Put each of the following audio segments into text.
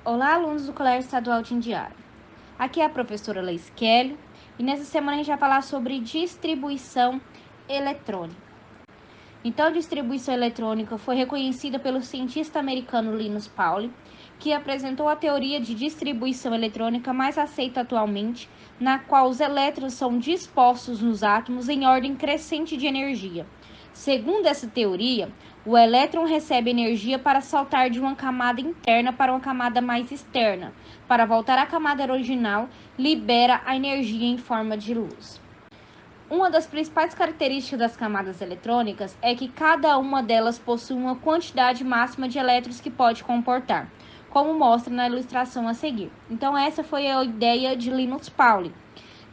Olá, alunos do Colégio Estadual de Indiara. Aqui é a professora Laís Kelly e nessa semana a gente vai falar sobre distribuição eletrônica. Então, a distribuição eletrônica foi reconhecida pelo cientista americano Linus Pauling, que apresentou a teoria de distribuição eletrônica mais aceita atualmente, na qual os elétrons são dispostos nos átomos em ordem crescente de energia. Segundo essa teoria, o elétron recebe energia para saltar de uma camada interna para uma camada mais externa. Para voltar à camada original, libera a energia em forma de luz. Uma das principais características das camadas eletrônicas é que cada uma delas possui uma quantidade máxima de elétrons que pode comportar, como mostra na ilustração a seguir. Então, essa foi a ideia de Linus Pauling.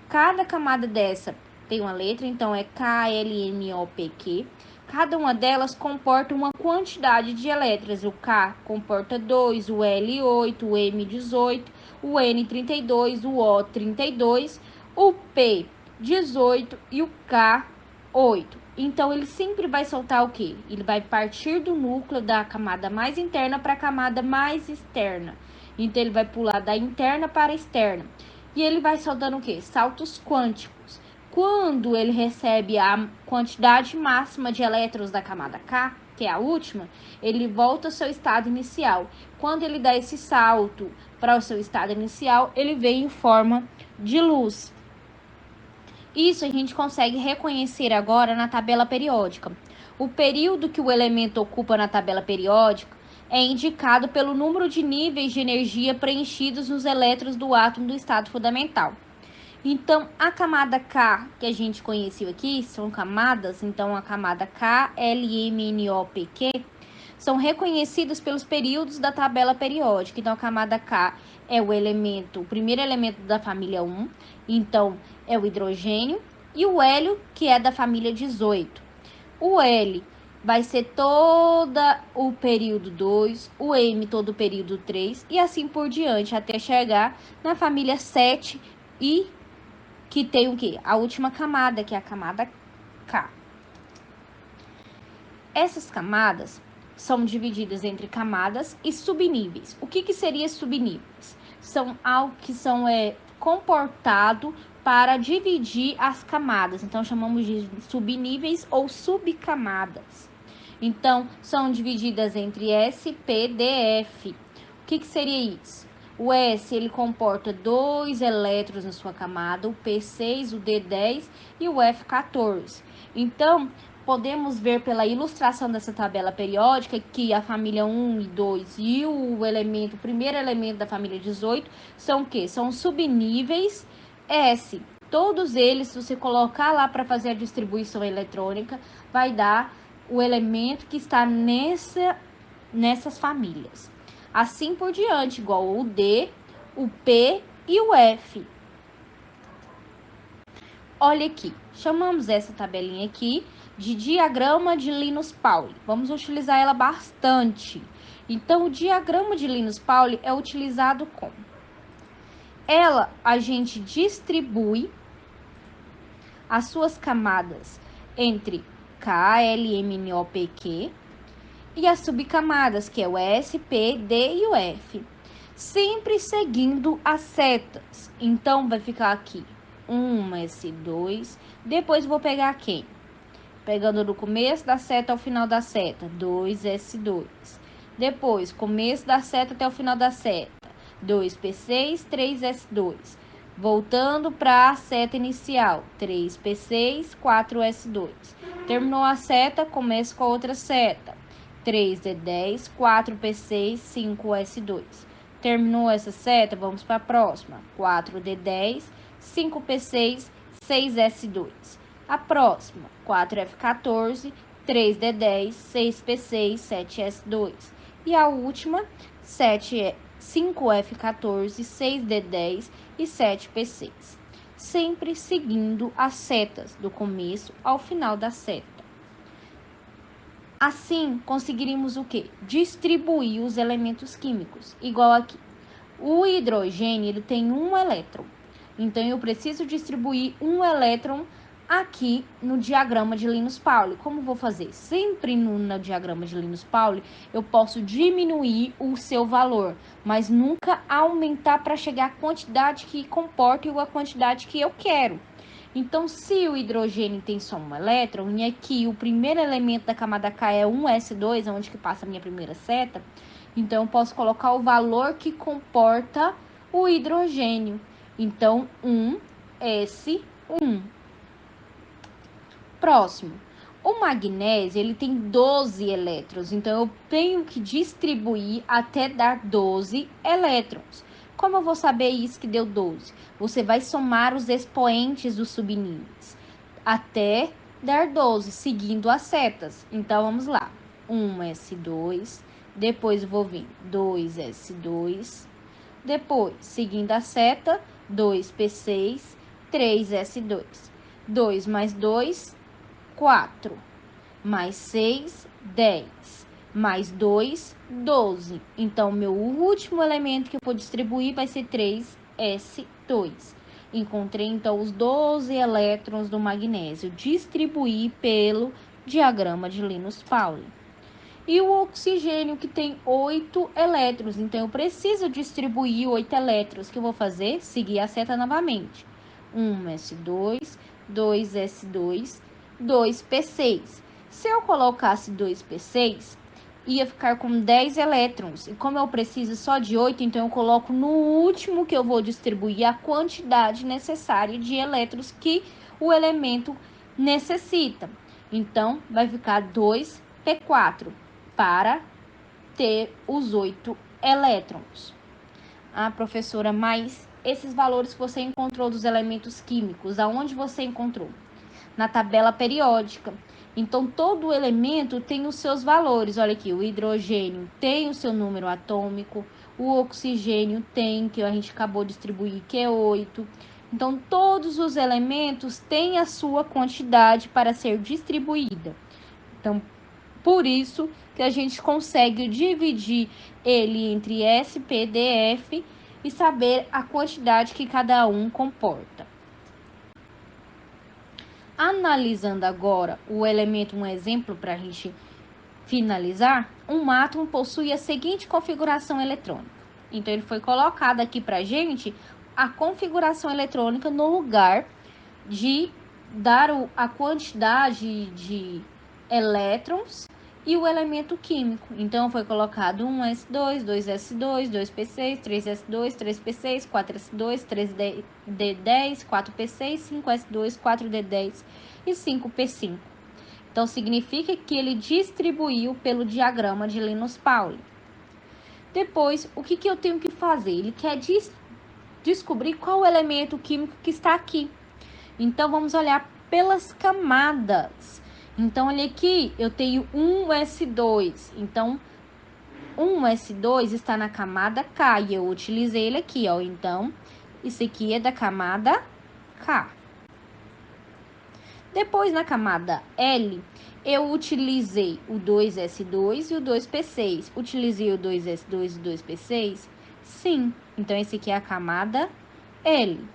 Cada camada dessa tem uma letra, então é KLMOPQ. Cada uma delas comporta uma quantidade de elétrons. O K comporta 2, o L 8, o M 18, o N 32, o O 32, o P 18 e o K 8. Então, ele sempre vai soltar o quê? Ele vai partir do núcleo da camada mais interna para a camada mais externa. Então, ele vai pular da interna para a externa. E ele vai soltando o quê? Saltos quânticos. Quando ele recebe a quantidade máxima de elétrons da camada K, que é a última, ele volta ao seu estado inicial. Quando ele dá esse salto para o seu estado inicial, ele vem em forma de luz. Isso a gente consegue reconhecer agora na tabela periódica. O período que o elemento ocupa na tabela periódica é indicado pelo número de níveis de energia preenchidos nos elétrons do átomo do estado fundamental. Então, a camada K, que a gente conheceu aqui, são camadas, então a camada K, L, M, N, O, P, Q, são reconhecidas pelos períodos da tabela periódica. Então, a camada K é o primeiro elemento da família 1, então é o hidrogênio, e o hélio, que é da família 18. O L vai ser todo o período 2, o M todo o período 3, e assim por diante, até chegar na família 7 e que tem o quê? A última camada, que é a camada K. Essas camadas são divididas entre camadas e subníveis. O que seria subníveis? São algo que são comportado para dividir as camadas. Então, chamamos de subníveis ou subcamadas. Então, são divididas entre S, P, D, F. O que seria isso? O S, ele comporta 2 elétrons na sua camada, o P 6, o D 10 e o F 14. Então, podemos ver pela ilustração dessa tabela periódica que a família 1 e 2 e o primeiro elemento da família 18 são o quê? São subníveis S. Todos eles, se você colocar lá para fazer a distribuição eletrônica, vai dar o elemento que está nessas famílias. Assim por diante, igual o D, o P e o F. Olha aqui, chamamos essa tabelinha aqui de diagrama de Linus Pauling. Vamos utilizar ela bastante. Então, o diagrama de Linus Pauling é utilizado como? A gente distribui as suas camadas entre K, L, M, N, O, P, Q e as subcamadas, que é o S, P, D e o F, sempre seguindo as setas. Então, vai ficar aqui 1S2, depois vou pegar quem? Pegando do começo da seta ao final da seta, 2S2. Depois, começo da seta até o final da seta, 2P6, 3S2. Voltando para a seta inicial, 3P6, 4S2. Terminou a seta, começa com a outra seta, 3D10, 4P6, 5S2. Terminou essa seta, vamos para a próxima, 4D10, 5P6, 6S2. A próxima, 4F14, 3D10, 6P6, 7S2. E a última, 5F14, 6D10 e 7P6. Sempre seguindo as setas, do começo ao final da seta. Assim, conseguiríamos o quê? Distribuir os elementos químicos, igual aqui. O hidrogênio, ele tem um elétron. Então, eu preciso distribuir um elétron aqui no diagrama de Linus-Pauling. Como vou fazer? Sempre no diagrama de Linus-Pauling, eu posso diminuir o seu valor, mas nunca aumentar para chegar à quantidade que comporta ou a quantidade que eu quero. Então, se o hidrogênio tem só um elétron, e aqui o primeiro elemento da camada K é 1s2, onde que passa a minha primeira seta, então eu posso colocar o valor que comporta o hidrogênio. Então, 1s1. Próximo. O magnésio, ele tem 12 elétrons, então eu tenho que distribuir até dar 12 elétrons. Como eu vou saber isso que deu 12? Você vai somar os expoentes dos subníveis até dar 12, seguindo as setas. Então, vamos lá. 1s2, depois eu vou vir 2s2, depois, seguindo a seta, 2p6, 3s2. 2 mais 2, 4, mais 6, 10, mais 2, 12. Então, meu último elemento que eu vou distribuir vai ser 3s2. Encontrei, então, os 12 elétrons do magnésio. Distribuí pelo diagrama de Linus-Pauling. E o oxigênio, que tem 8 elétrons. Então, eu preciso distribuir 8 elétrons. O que eu vou fazer? Seguir a seta novamente. 1s2, 2s2, 2p6. Se eu colocasse 2p6, ia ficar com 10 elétrons. E como eu preciso só de 8, então eu coloco no último que eu vou distribuir a quantidade necessária de elétrons que o elemento necessita. Então, vai ficar 2p4 para ter os 8 elétrons. Ah, professora, mas esses valores que você encontrou dos elementos químicos, aonde você encontrou? Na tabela periódica. Então, todo elemento tem os seus valores. Olha aqui, o hidrogênio tem o seu número atômico, o oxigênio tem, que a gente acabou de distribuir, que é 8. Então, todos os elementos têm a sua quantidade para ser distribuída. Então, por isso que a gente consegue dividir ele entre S, P, D, F e saber a quantidade que cada um comporta. Analisando agora o elemento, um exemplo para a gente finalizar, um átomo possui a seguinte configuração eletrônica. Então, ele foi colocado aqui para a gente a configuração eletrônica no lugar de dar a quantidade de elétrons e o elemento químico. Então, foi colocado 1s2, 2s2, 2p6, 3s2, 3p6, 4s2, 3d10, 4p6, 5s2, 4d10 e 5p5. Então, significa que ele distribuiu pelo diagrama de Linus-Pauling. Depois, o que eu tenho que fazer? Ele quer descobrir qual o elemento químico que está aqui. Então, vamos olhar pelas camadas. Então, olha aqui, eu tenho 1s2. Então, 1s2 está na camada K e eu utilizei ele aqui, ó. Então, isso aqui é da camada K. Depois, na camada L, eu utilizei o 2s2 e o 2p6. Utilizei o 2s2 e o 2p6? Sim. Então, esse aqui é a camada L.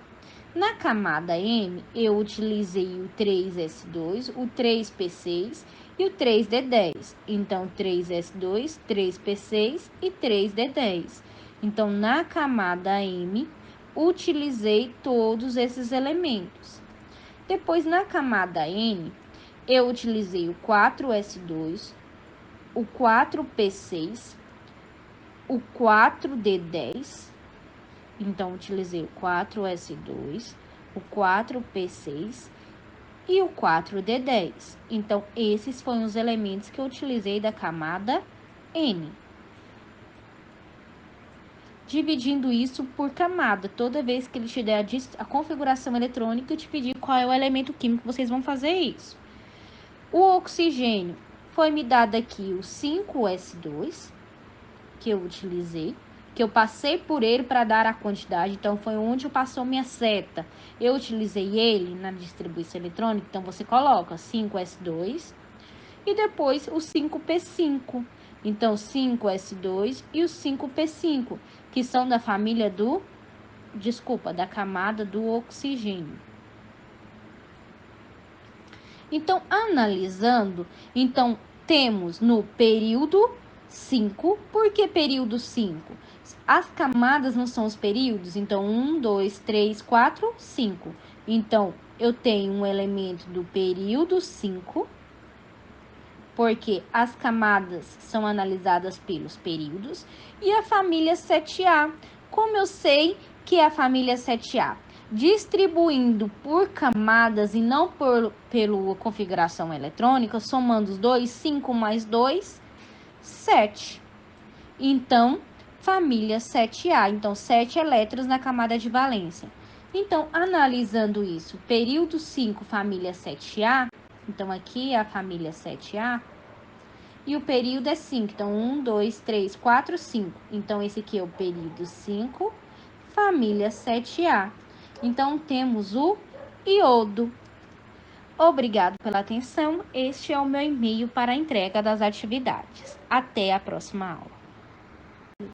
Na camada M, eu utilizei o 3s2, o 3p6 e o 3d10. Então, 3s2, 3p6 e 3d10. Então, na camada M, utilizei todos esses elementos. Depois, na camada N, eu utilizei o 4s2, o 4p6, o 4d10. Então, utilizei o 4s2, o 4p6 e o 4d10. Então, esses foram os elementos que eu utilizei da camada N. Dividindo isso por camada. Toda vez que ele te der a configuração eletrônica, eu te pedir qual é o elemento químico, vocês vão fazer isso. O oxigênio foi me dado aqui o 5s2, que eu utilizei, que eu passei por ele para dar a quantidade, então foi onde eu passou minha seta. Eu utilizei ele na distribuição eletrônica, então você coloca 5s2 e depois o 5p5. Então, 5s2 e o 5p5, que são da família da camada do oxigênio. Então, analisando, então temos no período 5. Por que período 5? As camadas não são os períodos, então 1, 2, 3, 4, 5. Então, eu tenho um elemento do período 5, porque as camadas são analisadas pelos períodos, e a família 7A. Como eu sei que é a família 7A? Distribuindo por camadas e não pela configuração eletrônica, somando os dois, 5 mais 2, 7. Então, família 7A. Então, 7 elétrons na camada de valência. Então, analisando isso, período 5, família 7A. Então, aqui é a família 7A. E o período é 5. Então, 1, 2, 3, 4, 5. Então, esse aqui é o período 5, família 7A. Então, temos o iodo. Obrigado pela atenção. Este é o meu e-mail para a entrega das atividades. Até a próxima aula.